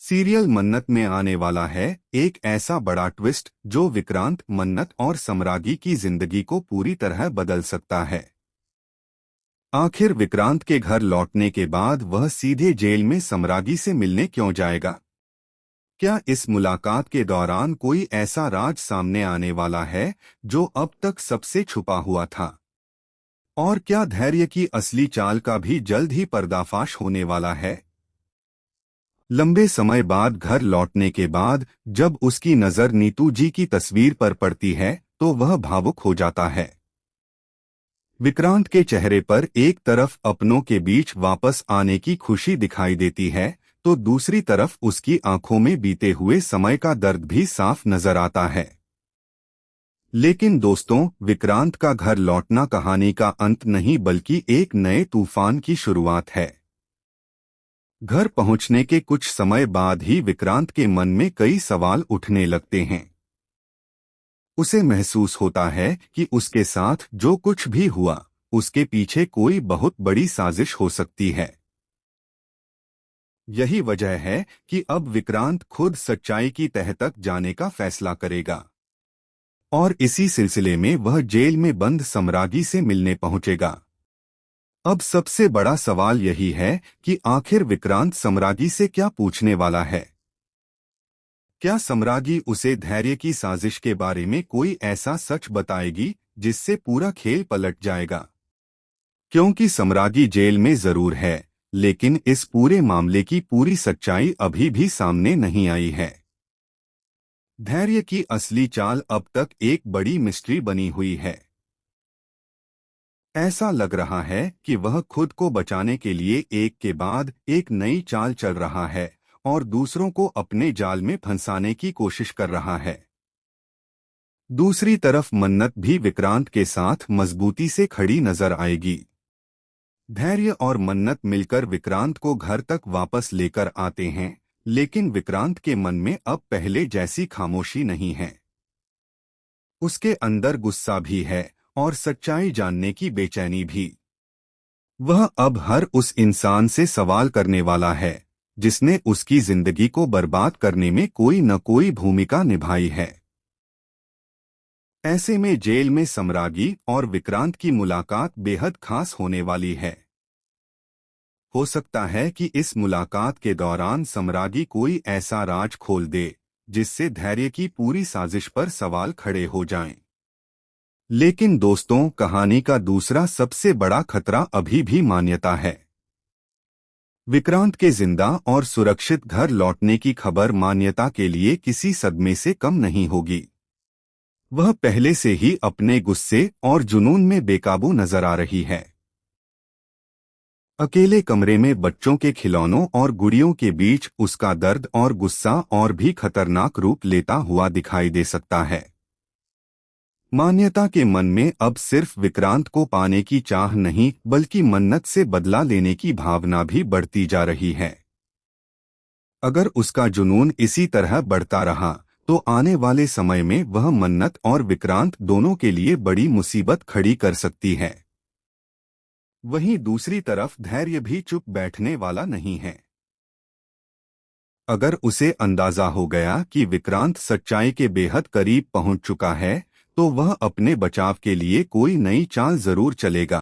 Serial मन्नत में आने वाला है एक ऐसा बड़ा ट्विस्ट जो विक्रांत, मन्नत और सम्रागी की जिंदगी को पूरी तरह बदल सकता है। आखिर विक्रांत के घर लौटने के बाद वह सीधे जेल में सम्रागी से मिलने क्यों जाएगा? क्या इस मुलाकात के दौरान कोई ऐसा राज सामने आने वाला है जो अब तक सबसे छुपा हुआ था? और क्या धैर्य की असली चाल का भी जल्द ही पर्दाफाश होने वाला है? लंबे समय बाद घर लौटने के बाद जब उसकी नजर नीतू जी की तस्वीर पर पड़ती है तो वह भावुक हो जाता है। विक्रांत के चेहरे पर एक तरफ अपनों के बीच वापस आने की खुशी दिखाई देती है तो दूसरी तरफ उसकी आंखों में बीते हुए समय का दर्द भी साफ नजर आता है। लेकिन दोस्तों, विक्रांत का घर लौटना कहानी का अंत नहीं बल्कि एक नए तूफान की शुरुआत है। घर पहुंचने के कुछ समय बाद ही विक्रांत के मन में कई सवाल उठने लगते हैं। उसे महसूस होता है कि उसके साथ जो कुछ भी हुआ उसके पीछे कोई बहुत बड़ी साजिश हो सकती है। यही वजह है कि अब विक्रांत खुद सच्चाई की तह तक जाने का फैसला करेगा और इसी सिलसिले में वह जेल में बंद सम्रागी से मिलने पहुंचेगा। अब सबसे बड़ा सवाल यही है कि आखिर विक्रांत सम्रागी से क्या पूछने वाला है। क्या सम्रागी उसे धैर्य की साजिश के बारे में कोई ऐसा सच बताएगी जिससे पूरा खेल पलट जाएगा? क्योंकि सम्रागी जेल में जरूर है, लेकिन इस पूरे मामले की पूरी सच्चाई अभी भी सामने नहीं आई है। धैर्य की असली चाल अब तक एक बड़ी मिस्ट्री बनी हुई है। ऐसा लग रहा है कि वह खुद को बचाने के लिए एक के बाद एक नई चाल चल रहा है और दूसरों को अपने जाल में फंसाने की कोशिश कर रहा है। दूसरी तरफ मन्नत भी विक्रांत के साथ मजबूती से खड़ी नजर आएगी। धैर्य और मन्नत मिलकर विक्रांत को घर तक वापस लेकर आते हैं, लेकिन विक्रांत के मन में अब पहले जैसी खामोशी नहीं है। उसके अंदर गुस्सा भी है और सच्चाई जानने की बेचैनी भी। वह अब हर उस इंसान से सवाल करने वाला है जिसने उसकी जिंदगी को बर्बाद करने में कोई न कोई भूमिका निभाई है। ऐसे में जेल में सम्रागी और विक्रांत की मुलाकात बेहद खास होने वाली है। हो सकता है कि इस मुलाकात के दौरान सम्रागी कोई ऐसा राज खोल दे जिससे धैर्य की पूरी साजिश पर सवाल खड़े हो जाएं। लेकिन दोस्तों, कहानी का दूसरा सबसे बड़ा खतरा अभी भी मान्यता है। विक्रांत के जिंदा और सुरक्षित घर लौटने की खबर मान्यता के लिए किसी सदमे से कम नहीं होगी। वह पहले से ही अपने गुस्से और जुनून में बेकाबू नजर आ रही है। अकेले कमरे में बच्चों के खिलौनों और गुड़ियों के बीच उसका दर्द और गुस्सा और भी खतरनाक रूप लेता हुआ दिखाई दे सकता है। मान्यता के मन में अब सिर्फ विक्रांत को पाने की चाह नहीं बल्कि मन्नत से बदला लेने की भावना भी बढ़ती जा रही है। अगर उसका जुनून इसी तरह बढ़ता रहा तो आने वाले समय में वह मन्नत और विक्रांत दोनों के लिए बड़ी मुसीबत खड़ी कर सकती है। वहीं दूसरी तरफ धैर्य भी चुप बैठने वाला नहीं है। अगर उसे अंदाजा हो गया कि विक्रांत सच्चाई के बेहद करीब पहुंच चुका है तो वह अपने बचाव के लिए कोई नई चाल जरूर चलेगा।